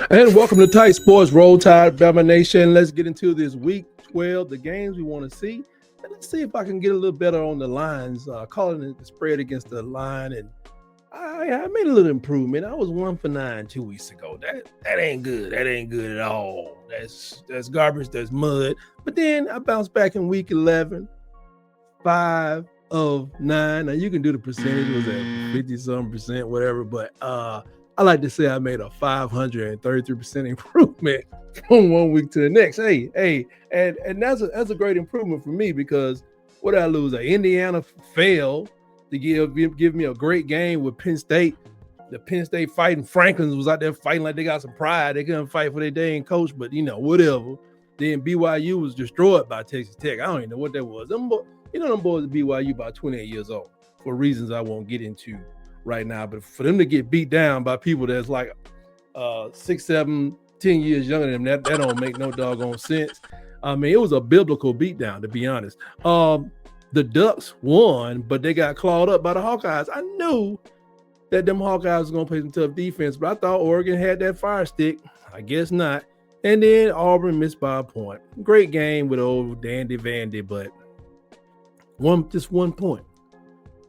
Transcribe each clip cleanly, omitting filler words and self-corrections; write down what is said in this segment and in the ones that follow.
And welcome to Tight Sports Roll Tide Bama Nation. Let's get into this week 12, the games we want to see. And let's see if I can get a little better on the lines, calling it the spread against the line. And I made a little improvement. I was 1 for 9 2 weeks ago. That ain't good. That ain't good at all. That's garbage. That's mud. But then I bounced back in week 11, 5 of 9. Now you can do the percentage, was at 50-some percent, whatever. But I like to say I made a 533% improvement from 1 week to the next. And that's a great improvement for me because what did I lose? Indiana failed to give me a great game with Penn State. The Penn State Fighting Franklins was out there fighting like they got some pride. They couldn't fight for their dang coach, but whatever. Then BYU was destroyed by Texas Tech. I don't even know what that was. Them boys at BYU about 28 years old for reasons I won't get into right now. But for them to get beat down by people that's like 6, 7, 10 years younger than them, that don't make no doggone sense. I mean, it was a biblical beatdown, to be honest. The Ducks won, but they got clawed up by the Hawkeyes. I knew that them Hawkeyes was going to play some tough defense, but I thought Oregon had that fire stick. I guess not. And then Auburn missed by a point. Great game with old Dandy Vandy, but just 1 point.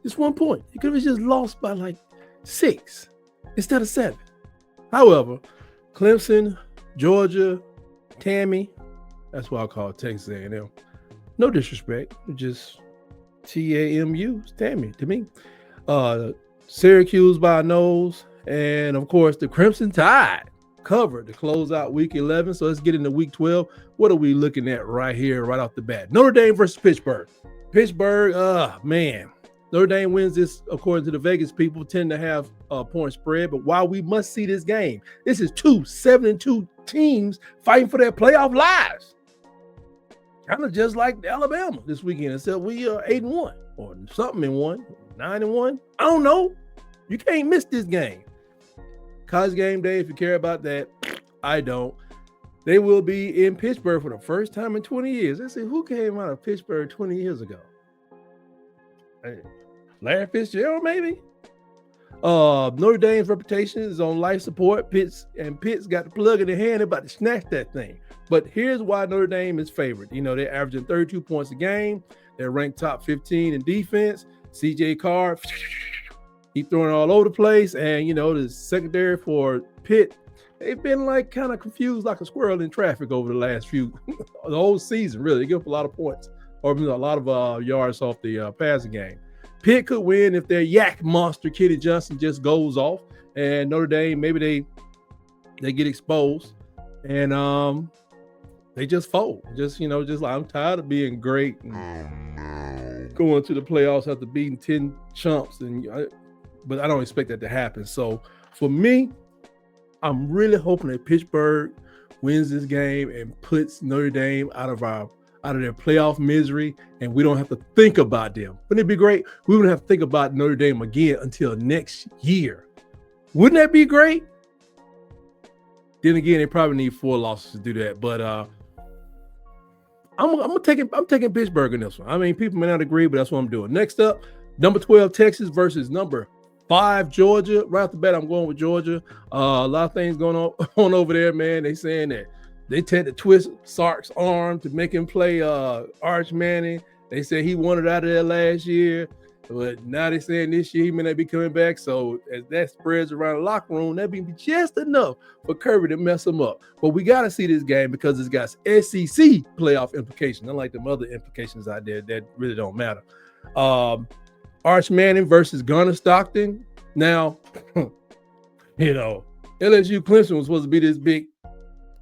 Just 1 point. You could have just lost by like 6 instead of 7. However, Clemson, Georgia, Tammy, that's what I call Texas A&M. No disrespect, just TAMU, Tammy to me. Syracuse by a nose, and of course the Crimson Tide covered to close out week 11. So let's get into week 12. What are we looking at right here, right off the bat? Notre Dame versus Pittsburgh. Man. Notre Dame wins this, according to the Vegas people, tend to have a point spread. But while we must see this game, this is 2 7-2 teams fighting for their playoff lives. Kind of just like Alabama this weekend, except we are 8-1 or something in 1, 9-1. I don't know. You can't miss this game. College game day, if you care about that, I don't. They will be in Pittsburgh for the first time in 20 years. Let's see, who came out of Pittsburgh 20 years ago? Larry Fitzgerald, maybe? Notre Dame's reputation is on life support. Pitt's got the plug in their hand. They're about to snatch that thing. But here's why Notre Dame is favored. They're averaging 32 points a game. They're ranked top 15 in defense. CJ Carr, he's throwing all over the place. And, the secondary for Pitt, they've been like kind of confused like a squirrel in traffic over the last the whole season, really. They give up a lot of points or a lot of yards off the passing game. Pitt could win if their yak monster, Kitty Johnson, just goes off. And Notre Dame, maybe they get exposed. And they just fold. Just like, I'm tired of being great and going to the playoffs after beating 10 chumps. But I don't expect that to happen. So for me, I'm really hoping that Pittsburgh wins this game and puts Notre Dame out of their playoff misery, and we don't have to think about them. Wouldn't it be great? We wouldn't have to think about Notre Dame again until next year. Wouldn't that be great? Then again, they probably need 4 losses to do that. But I'm taking Pittsburgh in this one. I mean, people may not agree, but that's what I'm doing. Next up, number 12 Texas versus number 5 Georgia. Right off the bat, I'm going with Georgia. A lot of things going on over there, man. They saying that they tend to twist Sark's arm to make him play Arch Manning. They said he wanted out of there last year, but now they're saying this year he may not be coming back. So as that spreads around the locker room, that'd be just enough for Kirby to mess him up. But we got to see this game because it's got SEC playoff implications, unlike the other implications out there that really don't matter. Arch Manning versus Gunnar Stockton. Now, LSU Clemson was supposed to be this big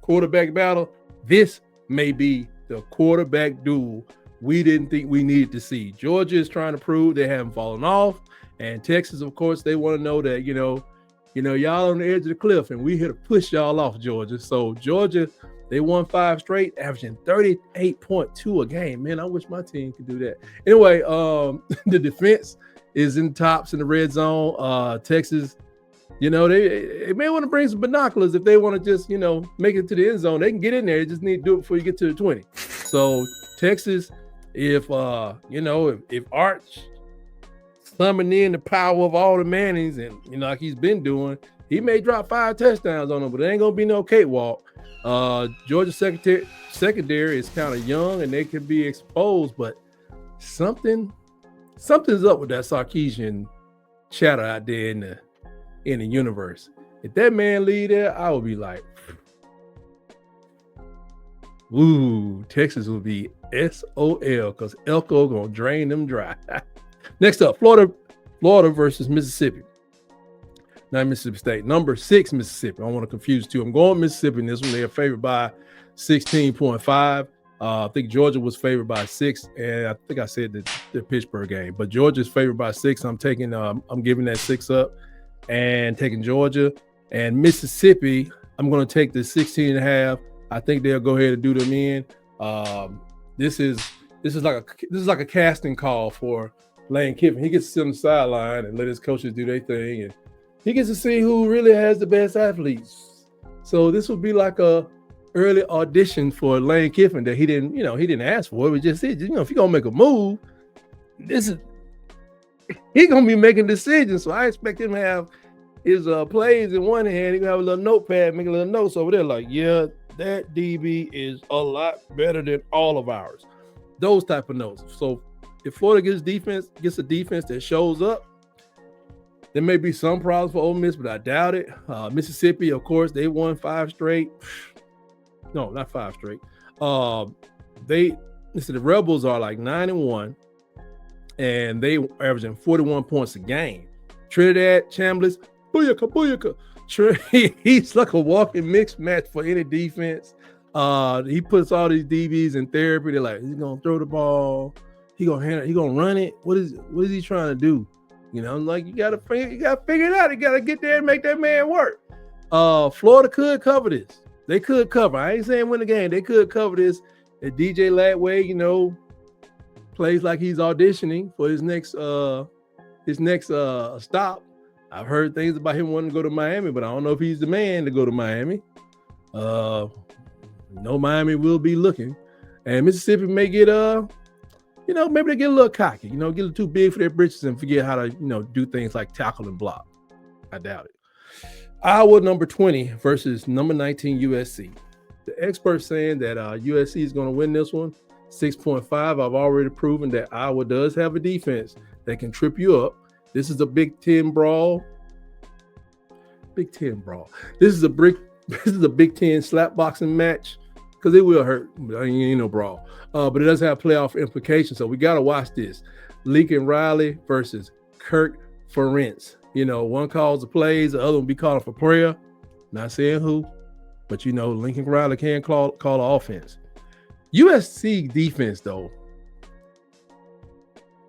quarterback battle. This may be the quarterback duel we didn't think we needed to see. Georgia is trying to prove they haven't fallen off, and Texas, of course, they want to know that y'all on the edge of the cliff, and we here to push y'all off, Georgia. So Georgia, they won 5 straight, averaging 38.2 a game. Man, I wish my team could do that. Anyway, the defense is in tops in the red zone. Texas, they may want to bring some binoculars if they want to just, make it to the end zone. They can get in there. They just need to do it before you get to the 20. So Texas, if Arch summoned in the power of all the Mannings and, like he's been doing, He may drop 5 touchdowns on them, but it ain't gonna be no cakewalk. Georgia secondary is kind of young and they can be exposed, but something's up with that Sarkisian chatter out there in the universe. If that man lead there, I would be like, ooh, Texas will be SOL because Elko gonna drain them dry. Next up, Florida versus Mississippi. Not Mississippi State. Number 6, Mississippi. I don't want to confuse two. I'm going Mississippi in this one. They are favored by 16.5. I think Georgia was favored by 6, and I think I said the Pittsburgh game. But Georgia's favored by 6. I'm giving that 6 up and taking Georgia. And Mississippi, I'm going to take the 16.5. I think they'll go ahead and do them in. This is like a casting call for Lane Kiffin. He gets to sit on the sideline and let his coaches do their thing, and he gets to see who really has the best athletes. So this would be like a early audition for Lane Kiffin that he didn't ask for. It just said, if you're gonna make a move, he's gonna be making decisions. So I expect him to have his plays in one hand. He gonna have a little notepad, make a little notes over there, like, yeah, that DB is a lot better than all of ours. Those type of notes. So if Florida gets a defense that shows up, there may be some problems for Ole Miss, but I doubt it. Mississippi, of course, they won 5 straight. No, not 5 straight. The Rebels are like 9-1, and they averaging 41 points a game. Trinidad, Chambliss, booyaka. He's like a walking mixed match for any defense. He puts all these DBs in therapy. They're like, he's gonna throw the ball, he gonna run it. What is he trying to do? Like you gotta figure it out. You gotta get there and make that man work. Florida could cover this. They could cover. I ain't saying win the game. They could cover this. If DJ Latway, plays like he's auditioning for his next stop. I've heard things about him wanting to go to Miami, but I don't know if he's the man to go to Miami. Miami will be looking, and Mississippi may get maybe they get a little cocky, get a little too big for their britches and forget how to, do things like tackle and block. I doubt it. Iowa, number 20 versus number 19 USC. The experts saying that USC is going to win this one, 6.5. I've already proven that Iowa does have a defense that can trip you up. This is a Big Ten brawl. This is a Big Ten slap boxing match because it will hurt. Ain't no brawl. But it does have playoff implications, so we got to watch this. Lincoln Riley versus Kirk Ferentz. One calls the plays, the other one be calling for prayer. Not saying who, but Lincoln Riley can call the offense. USC defense, though,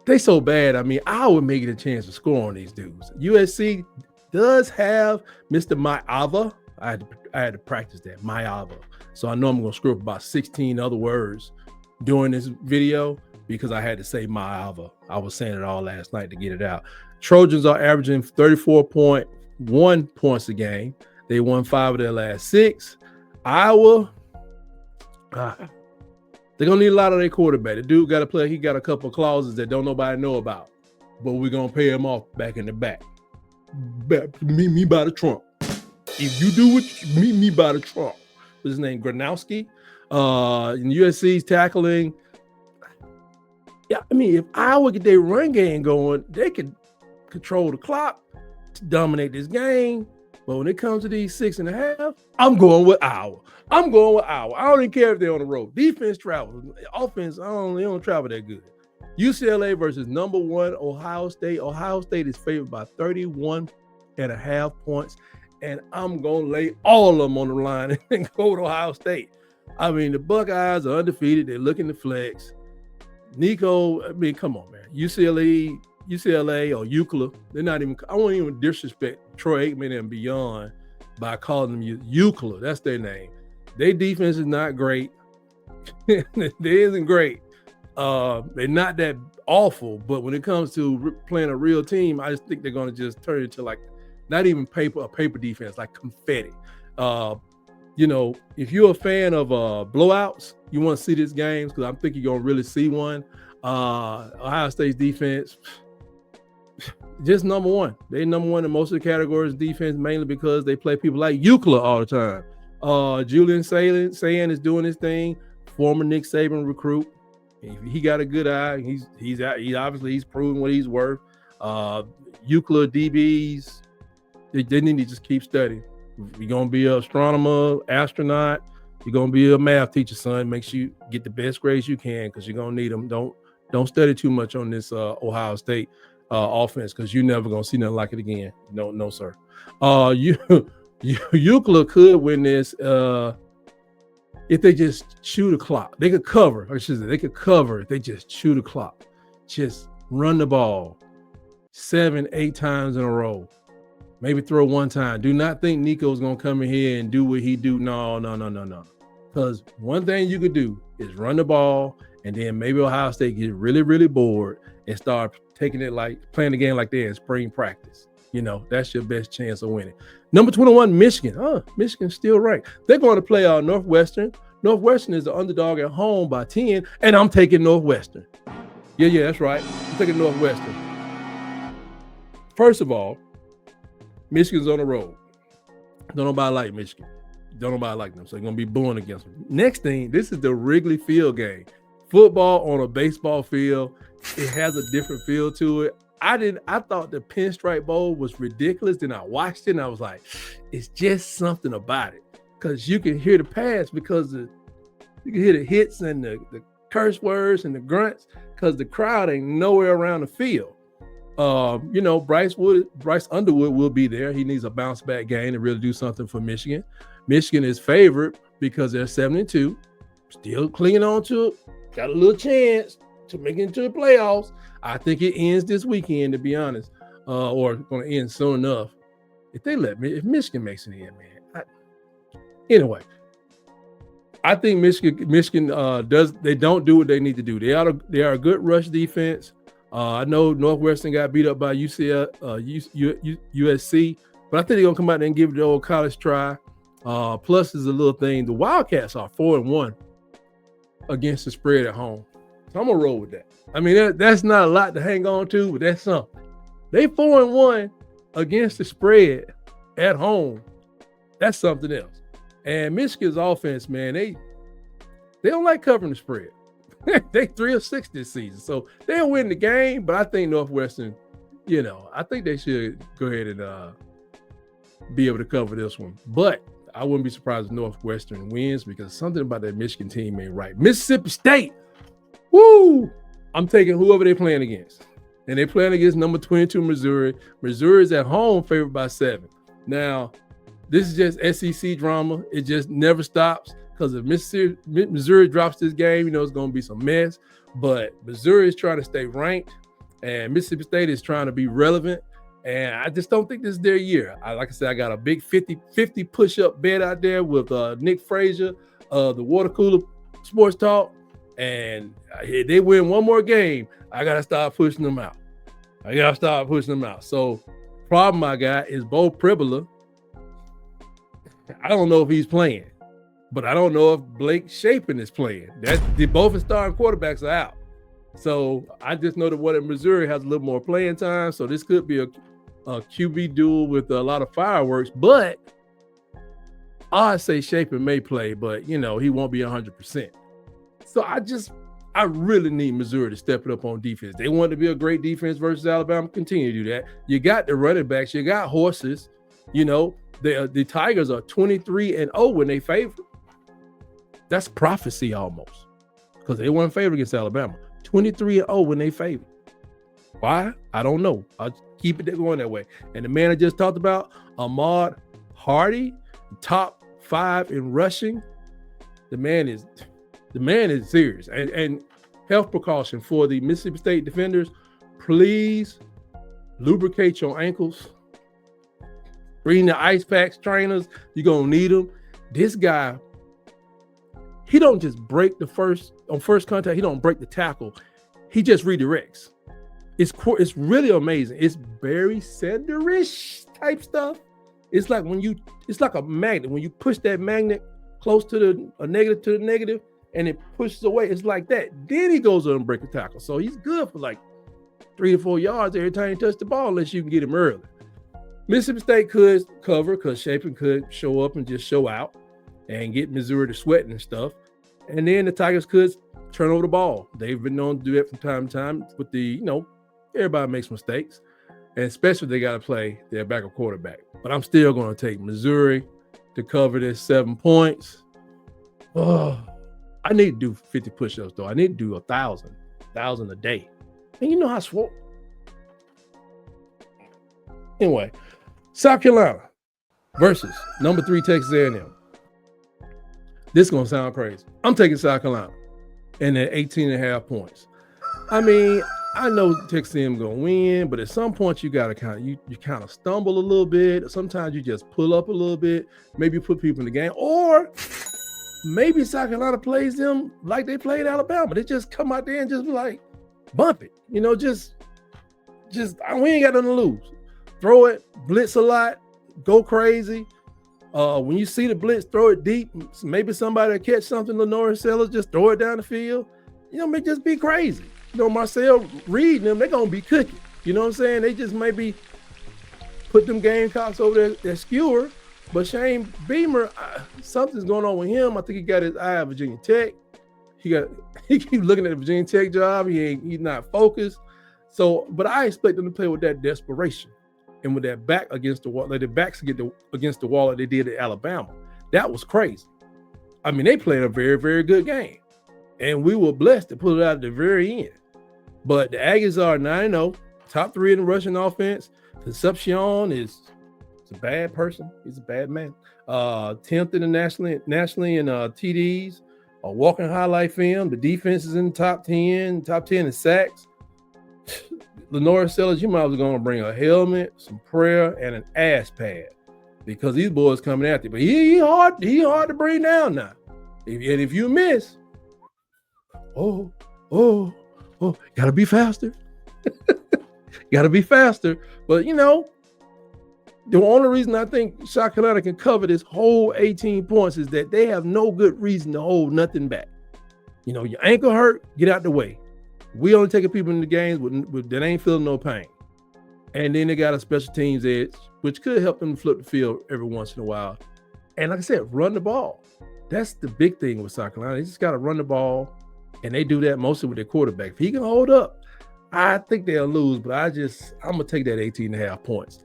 they so bad. I would make it a chance to score on these dudes. USC does have Mr. Maava. I had to practice that, Maava. So I know I'm going to screw up about 16 other words during this video because I had to say Maava. I was saying it all last night to get it out. Trojans are averaging 34.1 points a game. They won 5 of their last 6. Iowa, they're going to need a lot of their quarterback. The dude got to play. He got a couple of clauses that don't nobody know about, but we're going to pay him off back in the back. Meet me by the trunk. If you do it, meet me by the trunk. What's his name? Gronowski. And USC's tackling. Yeah, if Iowa get their run game going, they could control the clock to dominate this game. But when it comes to these 6.5, I'm going with Iowa. I don't even care if they're on the road. Defense travels. Offense, they don't travel that good. UCLA versus number 1 Ohio State. Ohio State is favored by 31.5 points. And I'm going to lay all of them on the line and go with Ohio State. The Buckeyes are undefeated. They're looking to flex. Nico, come on, man. UCLA or UCLA, they're not even, I won't even disrespect Troy Aikman and beyond by calling them UCLA. That's their name. Their defense is not great. They isn't great. They're not that awful, but when it comes to playing a real team, I just think they're going to just turn it into like not even a paper defense, like confetti. If you're a fan of blowouts, you want to see this game because I think you're going to really see one. Ohio State's defense, just number one. They number one in most of the categories defense, mainly because they play people like Euclid all the time. Julian Sayin is doing his thing. Former Nick Saban recruit. He got a good eye. He's obviously he's proven what he's worth. Euclid DBs, they need to just keep studying. You're gonna be an astronomer, astronaut. You're gonna be a math teacher, son. Make sure you get the best grades you can because you're gonna need them. Don't study too much on this Ohio State offense because you're never gonna see nothing like it again. No, sir. Euclid could win this if they just chew the clock. They could cover. I should say they could cover if they just chew the clock. Just run the ball 7-8 times in a row. Maybe throw one time. Do not think Nico's gonna come in here and do what he do. No. Because one thing you could do is run the ball, and then maybe Ohio State get really, really bored and start taking it like playing the game like they're in spring practice. That's your best chance of winning. Number 21, Michigan. Michigan's still ranked. They're going to play Northwestern. Northwestern is the underdog at home by 10, and I'm taking Northwestern. Yeah, that's right. I'm taking Northwestern. First of all, Michigan's on the road. Don't nobody like Michigan. Don't nobody like them. So they're going to be booing against them. Next thing, this is the Wrigley Field game. Football on a baseball field. It has a different feel to it. I thought the Pinstripe Bowl was ridiculous. Then I watched it and I was like, it's just something about it. Because you can hear the pass because you can hear the hits and the curse words and the grunts because the crowd ain't nowhere around the field. Bryce Underwood will be there. He needs a bounce back game to really do something for Michigan. Michigan is favored because they're 7-2, still clinging on to it. Got a little chance to make it into the playoffs. I think it ends this weekend, to be honest, or going to end soon enough. If Michigan makes it in, man. Anyway, I think Michigan they don't do what they need to do. They are a good rush defense. I know Northwestern got beat up by USC, but I think they're gonna come out there and give it the old college try. Plus, is a little thing. The Wildcats are 4-1 against the spread at home, so I'm gonna roll with that. I mean, that's not a lot to hang on to, but that's something. They 4-1 against the spread at home. That's something else. And Michigan's offense, man, they don't like covering the spread. They 3-6 this season, so they'll win the game. But I think Northwestern, I think they should go ahead and be able to cover this one. But I wouldn't be surprised if Northwestern wins because something about that Michigan team ain't right. Mississippi State, woo! I'm taking whoever they're playing against, and they're playing against number 22 Missouri. Missouri is at home, favored by 7. Now, this is just SEC drama. It just never stops. Because if Missouri drops this game, it's going to be some mess. But Missouri is trying to stay ranked, and Mississippi State is trying to be relevant. And I just don't think this is their year. Like I said, I got a big 50 push-up bet out there with Nick Frazier, the Water Cooler Sports Talk. And if they win one more game, I got to start pushing them out. So problem I got is Bo Pribula. I don't know if he's playing. But I don't know if Blake Shapen is playing. Both his starting quarterbacks are out. So I just know that one in Missouri has a little more playing time. So this could be a QB duel with a lot of fireworks. But I'd say Shapen may play, but, he won't be 100%. So I really need Missouri to step it up on defense. They want to be a great defense versus Alabama. Continue to do that. You got the running backs. You got horses. The Tigers are 23-0 when they favor. That's prophecy almost, because they weren't favored against Alabama. 23-0 when they favored. Why? I don't know. I'll keep it going that way. And the man I just talked about, Ahmad Hardy, top 5 in rushing. The man is serious. And health precaution for the Mississippi State defenders: please lubricate your ankles. Bring the ice packs, trainers. You're gonna need them. This guy, he don't just break on first contact. He don't break the tackle. He just redirects. It's really amazing. It's Barry Sanders-ish type stuff. It's like a magnet. When you push that magnet close to a negative to the negative, and it pushes away, it's like that. Then he goes on and break the tackle. So he's good for like 3 to 4 yards every time he touched the ball unless you can get him early. Mississippi State could cover because Chapin could show up and just show out and get Missouri to sweating and stuff. And then the Tigers could turn over the ball. They've been known to do that from time to time with the, everybody makes mistakes. And especially they got to play their backup quarterback. But I'm still going to take Missouri to cover this 7 points. Oh, I need to do 50 push-ups, though. I need to do 1,000 a day. And you know how swole. Anyway, South Carolina versus number 3 Texas A&M. This is going to sound crazy. I'm taking South Carolina and at 18.5 points. I mean, I know Texas A&M going to win, but at some point you got to kind of stumble a little bit. Sometimes you just pull up a little bit. Maybe you put people in the game, or maybe South Carolina plays them like they played Alabama. They just come out there and just like bump it. We ain't got nothing to lose. Throw it, blitz a lot, go crazy. When you see the blitz, throw it deep. Maybe somebody will catch something. Lenore Sellers, just throw it down the field. May just be crazy. Marcel Reed and them, they're going to be cooking. You know what I'm saying? They just maybe put them Gamecocks over their skewer. But Shane Beamer, something's going on with him. I think he got his eye at Virginia Tech. He keeps looking at the Virginia Tech job. He's not focused. So, but I expect them to play with that desperation and with that back against the wall, like the backs against the wall like they did at Alabama. That was crazy. I mean, they played a very, very good game. And we were blessed to pull it out at the very end. But the Aggies are 9-0, top 3 in the rushing offense. Concepcion is a bad person. He's a bad man. 10th in the nationally in TDs, a walking highlight film. The defense is in the top 10 in sacks. Lenore Sellers, you might as well going to bring a helmet, some prayer, and an ass pad because these boys coming after you. But he hard to bring down now. If you miss, gotta be faster. Gotta be faster. But the only reason I think South Carolina can cover this whole 18 points is that they have no good reason to hold nothing back. Your ankle hurt, get out the way. We only taking people in the games that ain't feeling no pain. And then they got a special teams edge, which could help them flip the field every once in a while. And like I said, run the ball. That's the big thing with South Carolina. They just got to run the ball, and they do that mostly with their quarterback. If he can hold up, I think they'll lose, but I'm going to take that 18.5 points.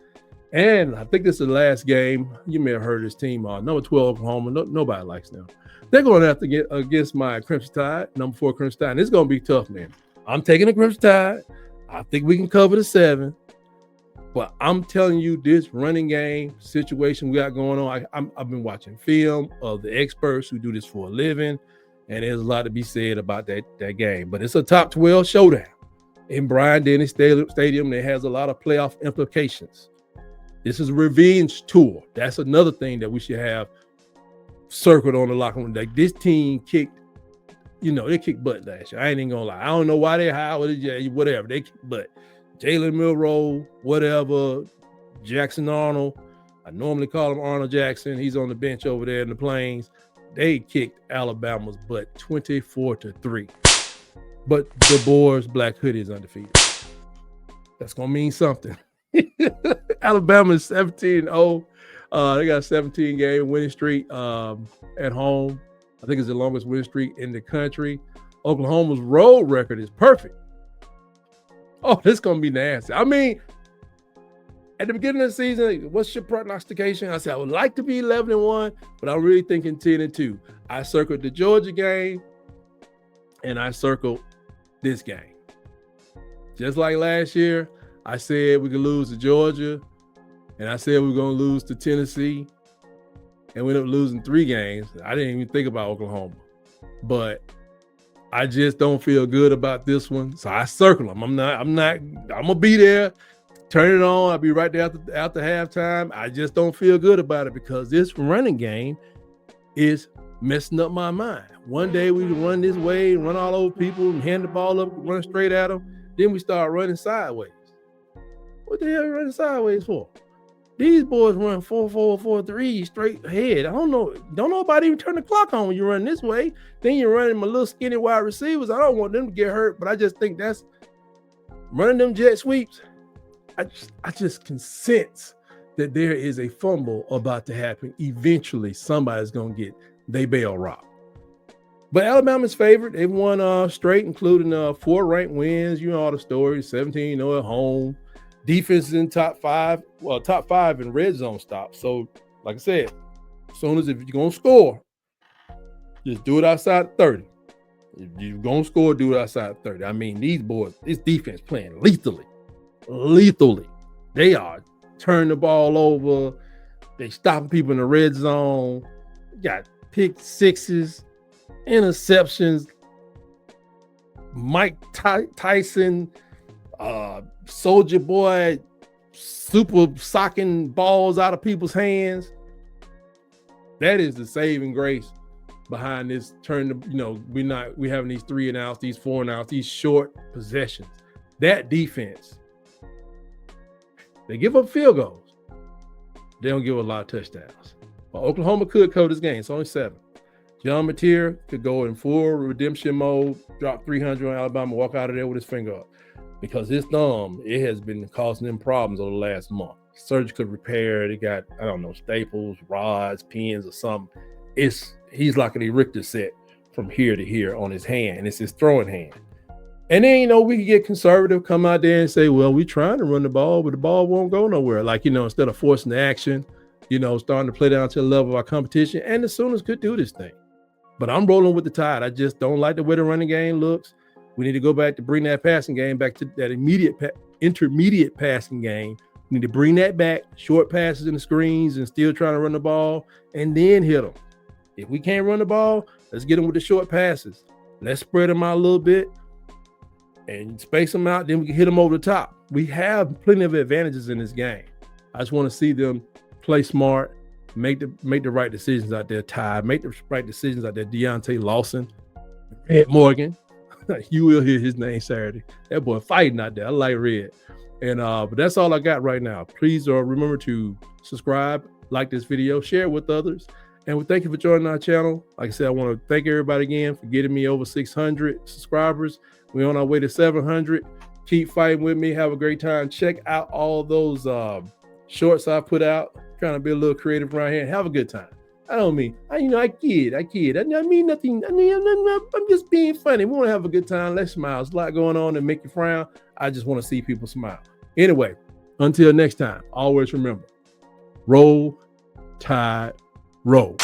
And I think this is the last game. You may have heard this team, number 12 Oklahoma. Nobody likes them. They're going to have to get against my Crimson Tide, number 4 Crimson Tide. And it's going to be tough, man. I'm taking the Crimson Tide. I think we can cover the 7. But I'm telling you, this running game situation we got going on, I've been watching film of the experts who do this for a living, and there's a lot to be said about that game. But it's a top 12 showdown in Bryant-Denny Stadium that has a lot of playoff implications. This is a revenge tour. That's another thing that we should have circled on the locker room. Like this team kicked, they kicked butt last year. I ain't even gonna lie. I don't know why they whatever. They kicked butt. Jalen Milroe, whatever, Jackson Arnold. I normally call him Arnold Jackson. He's on the bench over there in the Plains. They kicked Alabama's butt 24-3. But the Boers Black Hoodie is undefeated. That's gonna mean something. Alabama is 17-0. They got a 17-game winning streak at home. I think it's the longest winning streak in the country. Oklahoma's road record is perfect. Oh, this is going to be nasty. I mean, at the beginning of the season, what's your prognostication? I said, I would like to be 11-1, but I'm really thinking 10-2. I circled the Georgia game, and I circled this game. Just like last year, I said we could lose to Georgia, and I said we were going to lose to Tennessee, and we ended up losing 3 games. I didn't even think about Oklahoma, but I just don't feel good about this one, so I circle them. I'm gonna be there, turn it on. I'll be right there after halftime. I just don't feel good about it because this running game is messing up my mind. One day we run this way, run all over people, and hand the ball up, run straight at them. Then we start running sideways. What the hell are you running sideways for? These boys run 4-4, 4-3 straight ahead. I don't know. Don't nobody even turn the clock on when you run this way. Then you're running my little skinny wide receivers. I don't want them to get hurt, but I just think that's running them jet sweeps, I just can sense that there is a fumble about to happen. Eventually, somebody's going to get they bail rocked. But Alabama's favored. They've won straight, including 4 ranked wins. You know all the stories. 17-0 at home. Defense is in top 5. Well, top 5 in red zone stops. So, like I said, as soon as if you're going to score, just do it outside 30. If you're going to score, do it outside 30. I mean, these boys, this defense playing lethally. Lethally. They are turning the ball over. They stopping people in the red zone. Got pick sixes, interceptions. Mike Tyson, Soldier Boy, super socking balls out of people's hands. That is the saving grace behind this turn. We having these 3 and outs, these 4 and outs, these short possessions. That defense, they give up field goals. They don't give a lot of touchdowns. But Oklahoma could cover this game. It's only 7. John Mateer could go in full redemption mode, drop 300 on Alabama, walk out of there with his finger up. Because his thumb, it has been causing them problems over the last month. Surgical repair, they got, I don't know, staples, rods, pins, or something. He's like an Richter set from here to here on his hand, and it's his throwing hand. And then, we can get conservative, come out there and say, well, we're trying to run the ball, but the ball won't go nowhere. Like, instead of forcing the action, starting to play down to the level of our competition. And the Sooners could do this thing. But I'm rolling with the Tide. I just don't like the way the running game looks. We need to go back to bring that passing game back to that intermediate passing game. We need to bring that back, short passes in the screens and still trying to run the ball and then hit them. If we can't run the ball, let's get them with the short passes. Let's spread them out a little bit and space them out. Then we can hit them over the top. We have plenty of advantages in this game. I just want to see them play smart, make the right decisions out there, Ty. Make the right decisions out there, Deontay Lawson, Red Morgan. You will hear his name Saturday. That boy fighting out there. I like Red. And but that's all I got right now. Please remember to subscribe, like this video, share it with others. And we thank you for joining our channel. Like I said, I want to thank everybody again for getting me over 600 subscribers. We're on our way to 700. Keep fighting with me. Have a great time. Check out all those shorts I put out. Trying to be a little creative around here. Have a good time. I kid. I mean nothing. I'm just being funny. We want to have a good time. Let's smile. There's a lot going on that make you frown. I just want to see people smile. Anyway, until next time, always remember, roll, tide, roll.